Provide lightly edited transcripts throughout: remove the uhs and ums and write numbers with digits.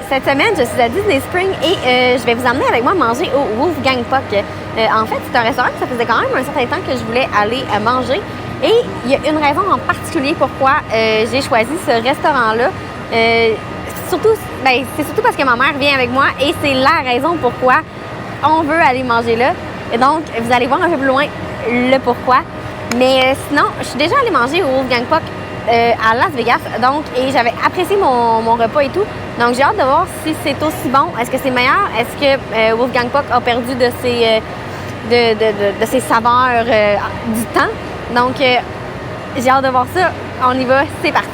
Cette semaine, je suis à Disney Springs et je vais vous emmener avec moi manger au Wolfgang Puck. En fait, c'est un restaurant que ça faisait quand même un certain temps que je voulais aller manger. Et il y a une raison en particulier pourquoi j'ai choisi ce restaurant-là. C'est surtout parce que ma mère vient avec moi et c'est la raison pourquoi on veut aller manger là. Et donc, vous allez voir un peu plus loin le pourquoi. Mais sinon, je suis déjà allée manger au Wolfgang Puck à Las Vegas, donc, et j'avais apprécié mon repas et tout. Donc, j'ai hâte de voir si c'est aussi bon. Est-ce que c'est meilleur? Est-ce que Wolfgang Puck a perdu de ses saveurs du temps? Donc, j'ai hâte de voir ça. On y va, c'est parti.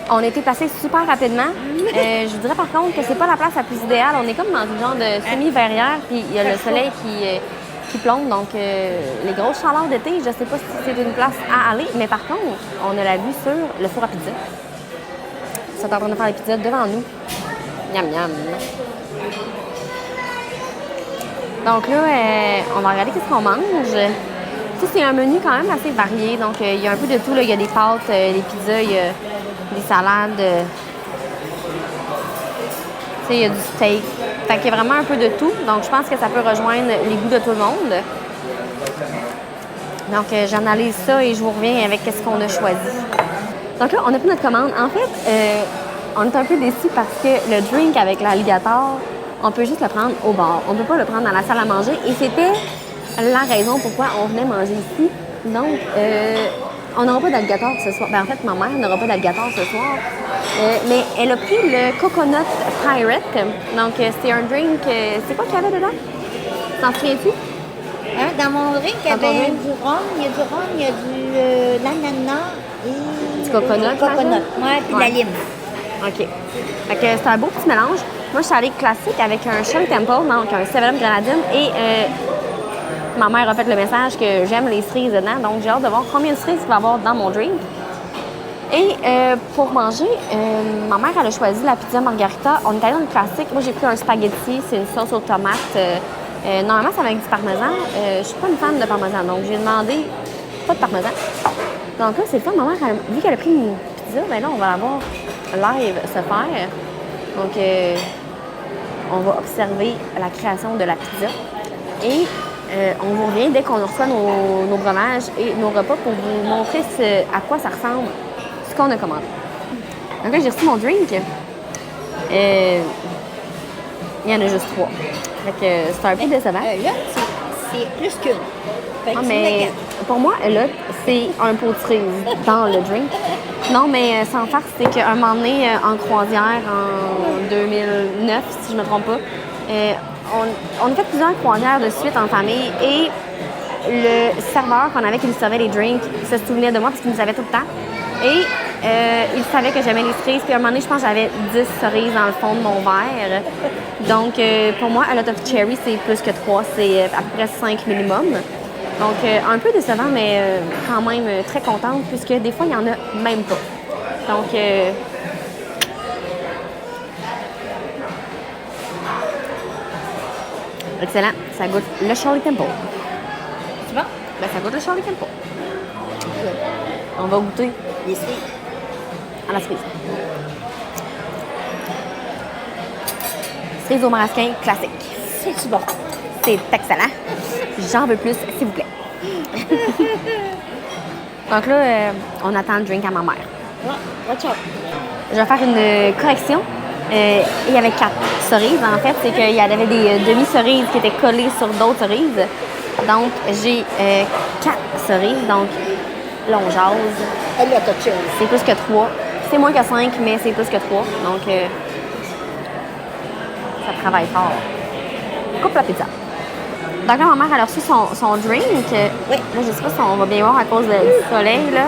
On a été placés super rapidement. Je vous dirais par contre que c'est pas la place la plus idéale. On est comme dans une genre de semi-verrière, puis il y a le soleil qui plombe. Donc, les grosses chaleurs d'été, je sais pas si c'est une place à aller, mais par contre, on a la vue sur le four à pizza. Ils sont en train de faire les pizzas devant nous. Miam, miam. Donc là, on va regarder qu'est-ce qu'on mange. Tu sais, c'est un menu quand même assez varié. Donc, il y a un peu de tout. Là. Il y a des pâtes, des pizzas, il y a des salades. Tu sais, il y a du steak. Fait qu'il y a vraiment un peu de tout. Donc, je pense que ça peut rejoindre les goûts de tout le monde. Donc, j'analyse ça et je vous reviens avec ce qu'on a choisi. Donc là, on a pris notre commande. En fait, on est un peu déçus parce que le drink avec l'alligator, on peut juste le prendre au bar. On ne peut pas le prendre dans la salle à manger. Et c'était la raison pourquoi on venait manger ici. Donc, on n'aura pas d'alligator ce soir. Ben, en fait, ma mère n'aura pas d'alligator ce soir. Mais elle a pris le Coconut Pirate. Donc, c'est un drink... c'est quoi qu'il y avait dedans? T'en souviens-tu? Hein, dans mon drink, il y avait du rhum, il y a de l'ananas et... Du coconut? Ouais, puis de la lime. OK. Fait que c'est un beau petit mélange. Moi, je suis allée classique avec un Shirley Temple, donc un 7-Up grenadine. Et ma mère a fait le message que j'aime les cerises dedans. Donc, j'ai hâte de voir combien de cerises il va y avoir dans mon drink. Et pour manger, ma mère, elle a choisi la pizza margarita. On est allé dans le classique. Moi, j'ai pris un spaghetti. C'est une sauce aux tomates. Normalement, c'est avec du parmesan. Je suis pas une fan de parmesan, donc j'ai demandé pas de parmesan. Donc là, c'est le fun. Ma mère, vu qu'elle a pris une pizza, ben là, on va la voir live se faire. Donc, on va observer la création de la pizza. Et on vous revient dès qu'on reçoit nos fromages et nos repas pour vous montrer à quoi ça ressemble, ce qu'on a commandé. Donc là, j'ai reçu mon drink. Il y en a juste 3. Fait que c'est un peu décevant. Là, c'est plus qu'une. Mais pour moi, là, c'est un pot de cerise dans le drink. Non, mais sans farce, c'est qu'un moment donné, en croisière, en 2009, si je ne me trompe pas, on a fait plusieurs croisières de suite en famille et le serveur qu'on avait qui nous servait les drinks se souvenait de moi parce qu'il nous savait tout le temps. Et il savait que j'aimais les cerises. Puis à un moment donné, je pense que j'avais 10 cerises dans le fond de mon verre. Donc, pour moi, a lot of cherry, c'est plus que 3. C'est à peu près 5 minimum. Donc, un peu décevant, mais quand même très contente, puisque des fois, il n'y en a même pas. Donc, excellent. Ça goûte le Shirley Temple. Tu vois? Ben, ça goûte le Shirley Temple. On va goûter Les cerises. à la cerise. Cerise au marasquin classique. C'est-tu bon? C'est excellent. J'en veux plus, s'il vous plaît. Donc là, on attend le drink à ma mère. Watch out. Je vais faire une correction. Il y avait 4 cerises. En fait, c'est qu'il y avait des demi-cerises qui étaient collées sur d'autres cerises. Donc, j'ai 4 cerises. Donc, là, on jase. Elle a quelque chose. C'est plus que 3. C'est moins que 5, mais c'est plus que 3. Donc, ça travaille fort. Coupe la pizza. Donc là, ma mère, elle a reçu son drink. Oui. Là, je sais pas si on va bien voir à cause du soleil, là.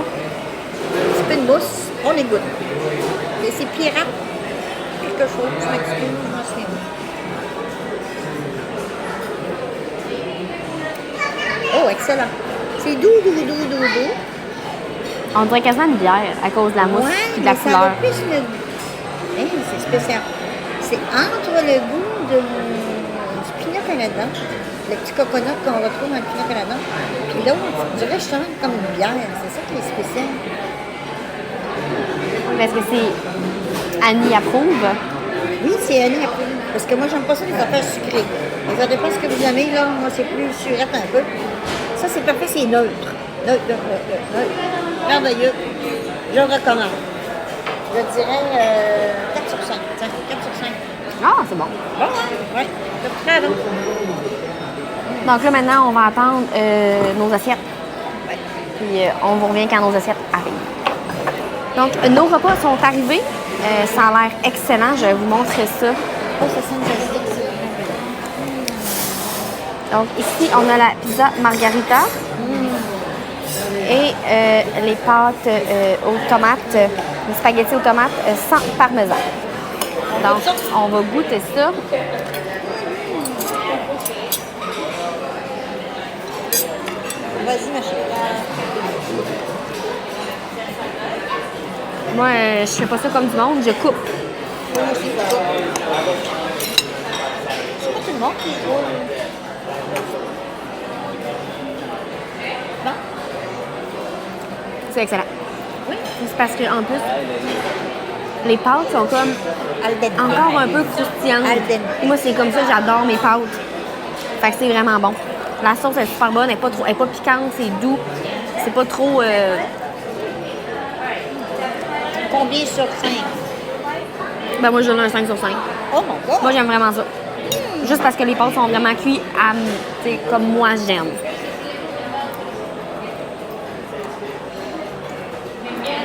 C'est pas une mousse. On les goûte. Et c'est pirate. Quelque chose. Je m'excuse, je m'en souviens pas. Oh, excellent. C'est doux. On dirait quasiment une bière à cause de la mousse et de la couleur. Ça va plus c'est spécial. C'est entre le goût du Pina Colada, le petit coconut qu'on retrouve dans le Pina Colada, puis l'autre, je dirais justement comme une bière. C'est ça qui est spécial. Parce que c'est Annie approuve. Oui, c'est Annie après. Parce que moi, j'aime pas ça, les affaires sucrées. Mais ça dépend ce que vous aimez, là. Moi, c'est plus surette un peu. Ça, c'est parfait, c'est neutre. Neutre. Merveilleux. Je le recommande. Je dirais 4 sur 5. 4 sur 5. Ah, c'est bon. Bon, hein? Oui. C'est très bon. Donc là, maintenant, on va attendre nos assiettes. Ouais. Puis on vous revient quand nos assiettes arrivent. Donc, nos repas sont arrivés. Ça a l'air excellent. Je vais vous montrer ça. Oh, ça sent une salsiccia. Donc, ici, on a la pizza margarita et les pâtes aux tomates, les spaghettis aux tomates sans parmesan. Donc, on va goûter ça. Vas-y, ma chérie. Moi, je fais pas ça comme du monde, je coupe. Moi aussi, c'est pas tout le monde qui est drôle. Bon. C'est excellent. Oui. C'est parce qu'en plus, les pâtes sont comme Al dente. encore un peu croustillantes. Al dente. Moi, c'est comme ça, j'adore mes pâtes. Fait que c'est vraiment bon. La sauce est super bonne, elle est pas piquante, c'est doux. C'est pas trop... Combien sur 5? Ben moi, je donne un 5 sur 5. Oh mon God! Moi, j'aime vraiment ça. Juste parce que les pâtes sont vraiment cuites comme moi, j'aime.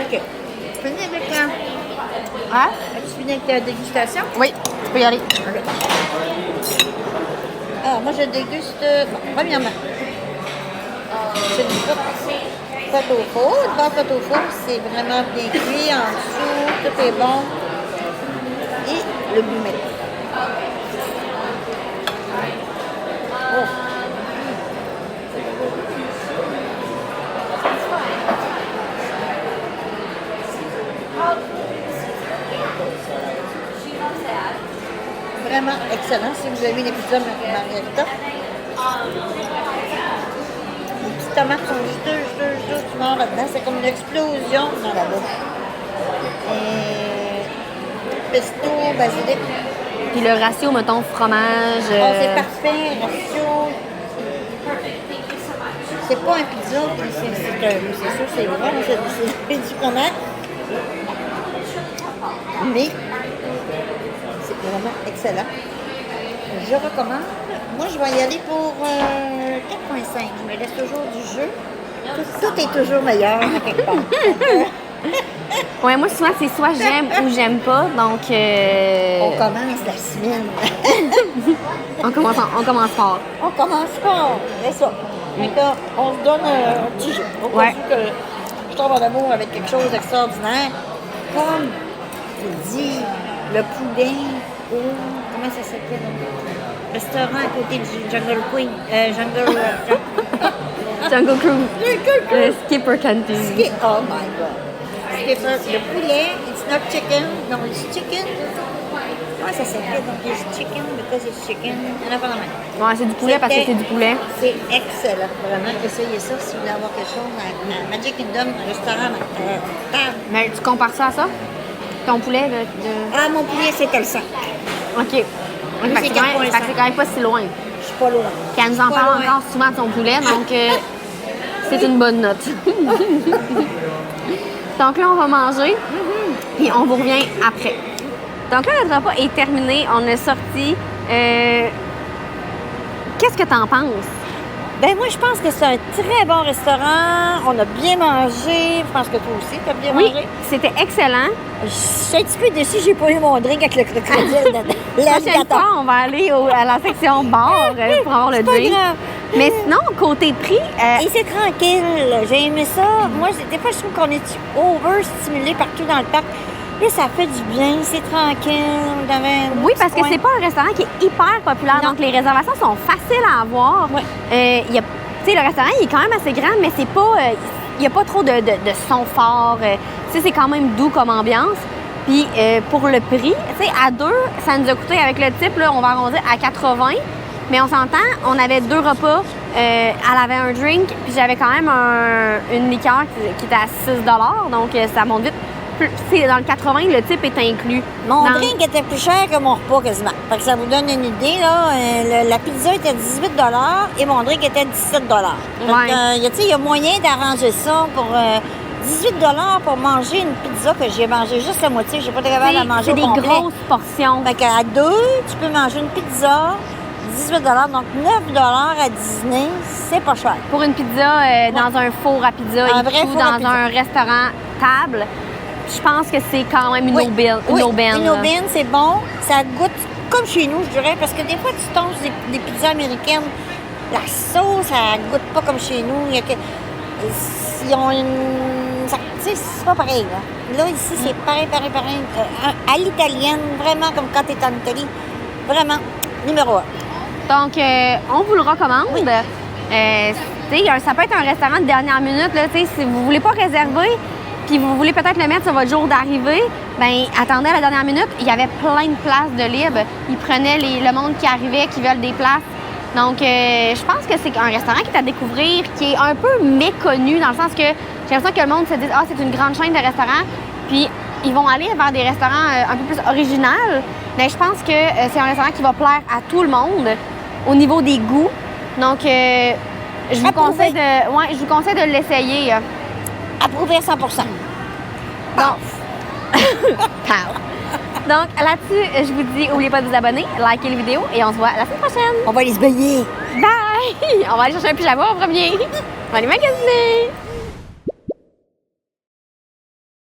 OK. Fini avec la... Ah? As-tu fini avec ta dégustation? Oui, tu peux y aller. OK. Alors, moi, je déguste... Bon, premièrement, c'est du pâte au four. Le pâte au four, c'est vraiment bien cuit. En dessous, tout est bon. Et le bleumet. Oh! Vraiment excellent. Si vous avez les pizzas margarita, les petites tomates sont juteuses, tu mords là-dedans. C'est comme une explosion dans la bouche. Et pesto, basilic. Puis le ratio, mettons, fromage... Oh, c'est parfait. Ratio. C'est pas un pizza, puis c'est sûr, c'est vrai, c'est du fromage. Mais c'est vraiment excellent. Je recommande. Moi, je vais y aller pour 4,5. Je me laisse toujours du jeu. Tout est toujours meilleur à quelque part. Ouais, moi, souvent, c'est soit j'aime ou j'aime pas, donc... On commence la semaine. on commence fort. On commence fort. C'est ça. D'accord. On se donne un petit jeu. Au cas où que je tombe en amour avec quelque chose d'extraordinaire. Comme je dis, le poulet au... Comment ça s'appelle? Restaurant à côté du Jungle Queen. Jungle Cruise. Skipper Canteen. Oh my God. Skipper. Le poulet, it's not chicken. No, it's chicken. Comment ça s'appelle? Donc, it's chicken because it's chicken. On a pas la main. Ouais, c'est du poulet parce que c'est du poulet. C'est excellent. Vraiment, essayez ça si vous voulez avoir quelque chose à Magic Kingdom, un restaurant table. Mais tu compares ça à ça? Ton poulet de... Ah, mon poulet, c'était le 5. OK. Fait que c'est quand même pas si loin. Je suis pas loin. Puis elle nous en parle encore souvent de son poulet, donc c'est une bonne note. Donc là, on va manger, puis on vous revient après. Donc là, notre repas est terminé. On a sorti. Qu'est-ce que t'en penses? Ben moi, je pense que c'est un très bon restaurant. On a bien mangé. Je pense que toi aussi, tu as bien mangé. Oui, c'était excellent. Je suis un petit peu déçue, j'ai pas eu mon drink avec le crocodile. La prochaine fois, on va aller à la section bar pour avoir le drink. Grave. Mais sinon, côté prix... Et c'est tranquille. J'ai aimé ça. Moi, des fois, je trouve qu'on est overstimulé partout dans le parc. Là, ça fait du bien. C'est tranquille. Oui, parce que c'est pas un restaurant qui est hyper populaire. Non. Donc, les réservations sont faciles à avoir. Ouais. Tu sais, le restaurant, il est quand même assez grand, mais c'est pas... il n'y a pas trop de son fort. Tu sais, c'est quand même doux comme ambiance. Puis, pour le prix, tu sais, à deux, ça nous a coûté, avec le type, là, on va arrondir à 80. Mais on s'entend, on avait 2 repas, elle avait un drink, puis j'avais quand même une liqueur qui était à 6 $, donc ça monte vite. c'est dans le 80, le type est inclus. Mon Dans- drink était plus cher que mon repas quasiment. Fait que ça vous donne une idée, là. La pizza était 18 et mon drink était 17 Ouais. Il y a moyen d'arranger ça pour 18 pour manger une pizza que j'ai mangé juste la moitié. J'ai pas été capable de la manger C'est au des complet. grosses portions. Fait qu'à 2, tu peux manger une pizza, 18 donc 9 à Disney, c'est pas cher. Pour une pizza dans un four à pizza Un et vrai tout, four à dans pizza. un restaurant table, je pense que c'est quand même une Oui. aubaine. Oui, Une aubaine, une là. aubaine, c'est bon. Ça goûte comme chez nous, je dirais, parce que des fois, tu tombes sur des pizzas américaines. La sauce, ça goûte pas comme chez nous. Il y a que... Ils ont une... Tu sais, c'est pas pareil, là. Là, ici, c'est pareil. À l'italienne, vraiment comme quand tu es en Italie. Vraiment, numéro 1. Donc, on vous le recommande. Oui. Tu sais, ça peut être un restaurant de dernière minute. Là, tu sais, si vous voulez pas réserver, puis vous voulez peut-être le mettre sur votre jour d'arrivée, ben attendez à la dernière minute. Il y avait plein de places de libre. Ils prenaient le monde qui arrivait, qui veulent des places. Donc, je pense que c'est un restaurant qui est à découvrir, qui est un peu méconnu, dans le sens que j'ai l'impression que le monde se dit « Ah, c'est une grande chaîne de restaurants », puis ils vont aller vers des restaurants un peu plus originaux. Mais je pense que c'est un restaurant qui va plaire à tout le monde au niveau des goûts. Donc, je vous conseille de l'essayer. Approuvé à 100 Donc, là-dessus, je vous dis, n'oubliez pas de vous abonner, liker les vidéos et on se voit la semaine prochaine. On va aller se baigner. Bye! On va aller chercher un pyjama en premier. On va aller magasiner.